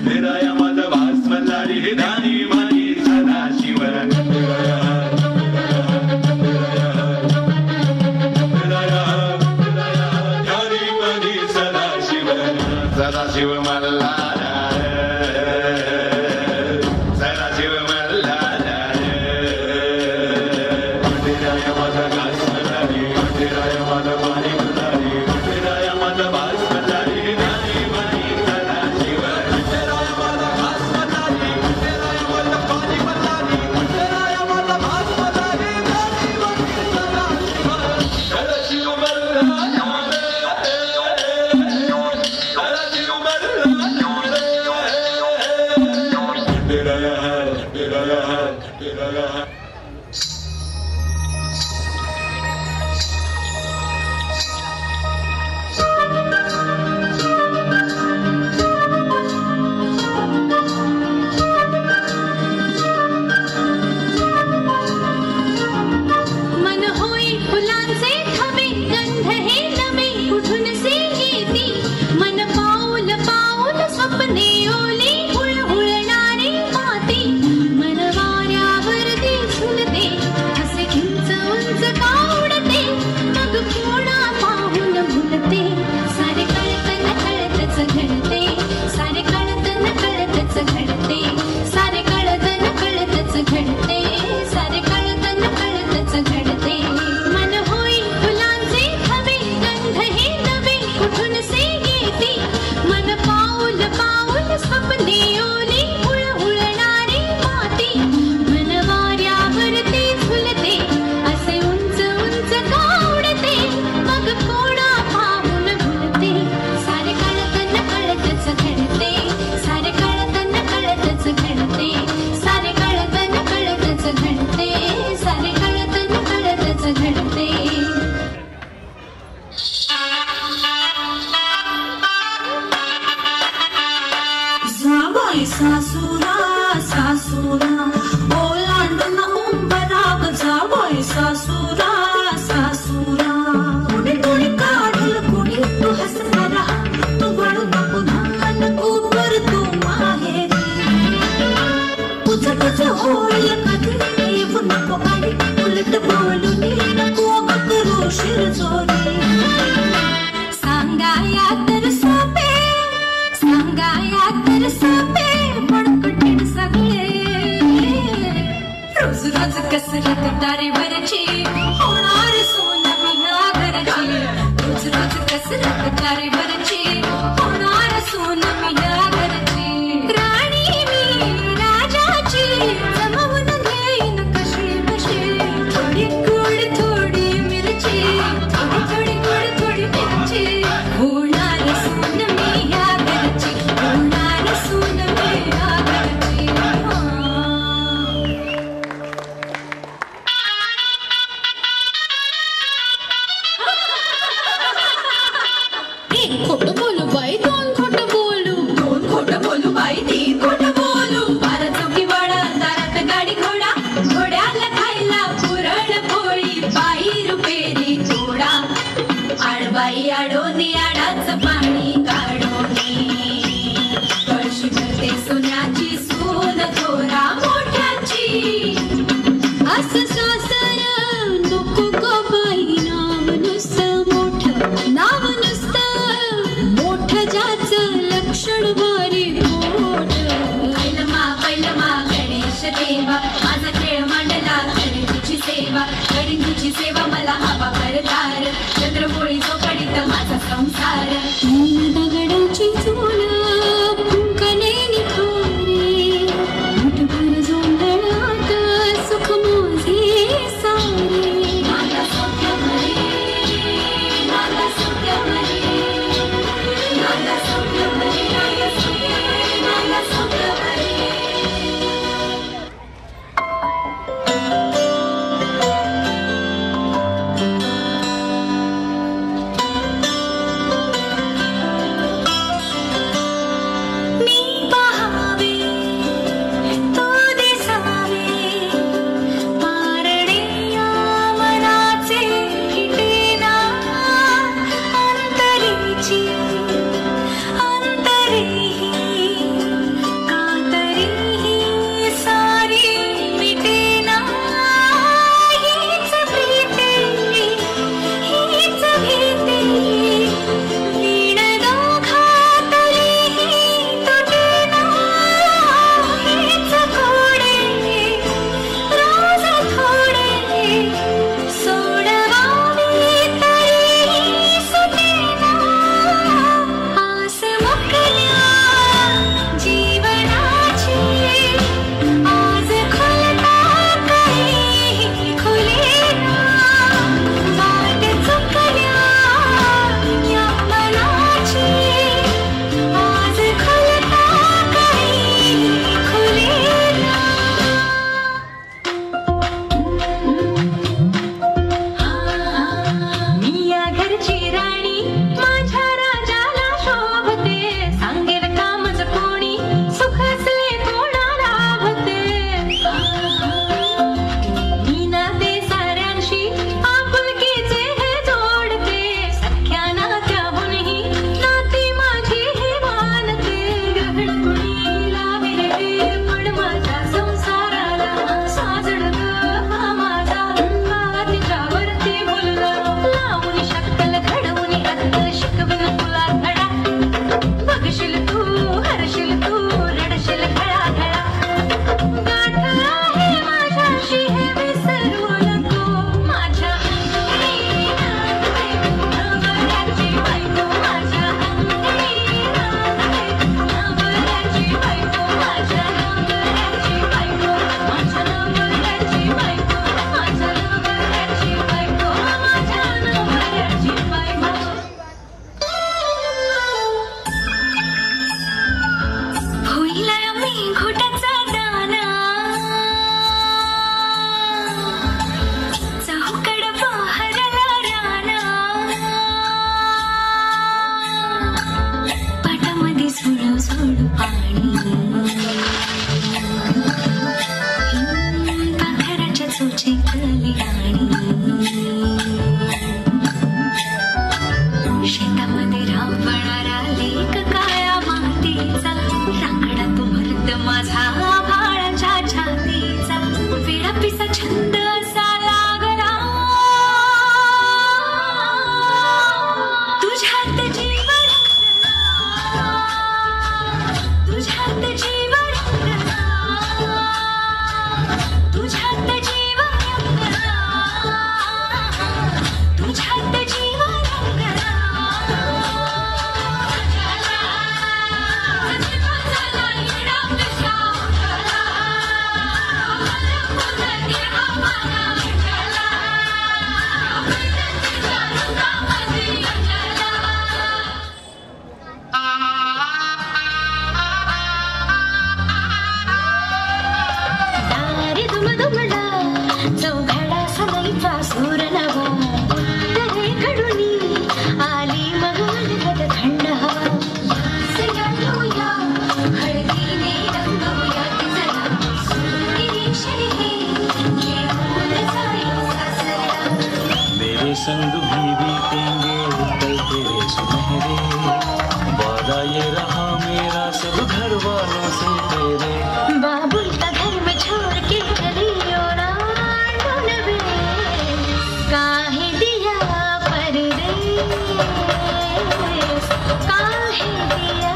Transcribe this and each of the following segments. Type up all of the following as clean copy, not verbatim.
विठुराया माझा वास मल्हारी धानी मानी सदाशिव सदाशिव मल्हारा सदाशिव मल्हारा विठुराया माझा वास मल्हारी विठुराया माझा पाणी मल्हारी विठुराया माझा वास मल्हारी धानी मानी सदाशिव विठुराया माझा वास मल्हारी विठुराया माझा पाणी मल्हारी विठुराया माझा वास मल्हारी धानी मानी सदाशिव सदाशिव मल्हारा सासुरा सासुरा ओलांडून उंबराग जावय सासुरा सासुरा कुणी कुणी काढल कुणी तू हसणारा तू वळून पुन्हा नको कर तू माहेरी तुझं तुझं होईल कधी येऊ नको गाडी उलट बोलून नको करू शिरजोरी सांगाया तर सोपे सांगाया तर सोपे रोज रोज कसरत तारेवरची होणार सोनमी या घरची रोज रोज कसरत तारेवरची होणार सोनमी या घरची राणी मी राजाची जमवून घेईन कशी कशी थोडी गोड थोडी मिरची थोडी थोडी गोड थोडी मिरची होणार सोनमी या घरची होणार सोनमी या घरची खोटं नाद माझा आभाळाच्या छातीचा विडापिसा छंद असा लागला तुझ्यात जीव रंगला तुझ्यात जीव रंगला तुझ्यात जीव रंगला तुझ्यात जीव रंगला चौघडा सदैचा सूर नवा उत्तरेकडून आली मगद थंड हवा सजावूया हळदीने रंगवूया तिजला निरीक्षण हे घेऊन जाई सासरा मेरे संग भी बीतेंगे कल तेरे सुनहरे वादा ये रहा मेरा सब घर वालों से तेरे बाबुल का घर में छोड़ के चली काहे दिया परदेस काहे दिया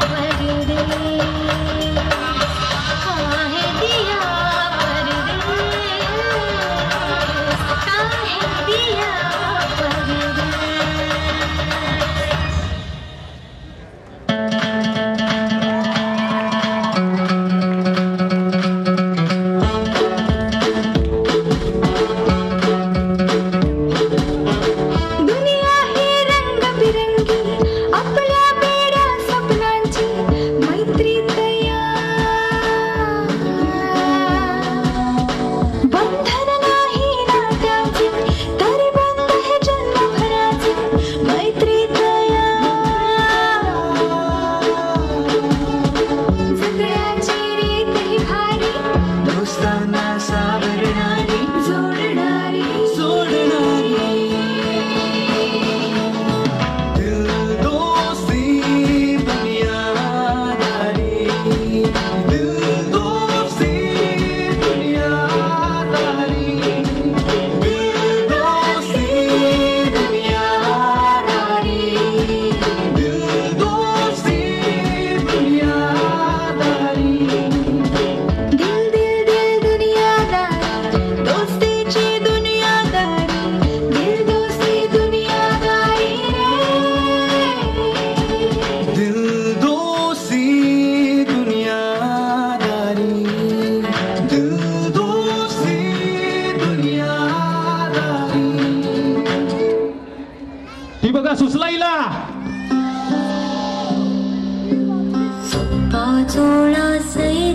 परदेस काहे दिया परदेस काहे दिया सुसलाईला पाचोळा सई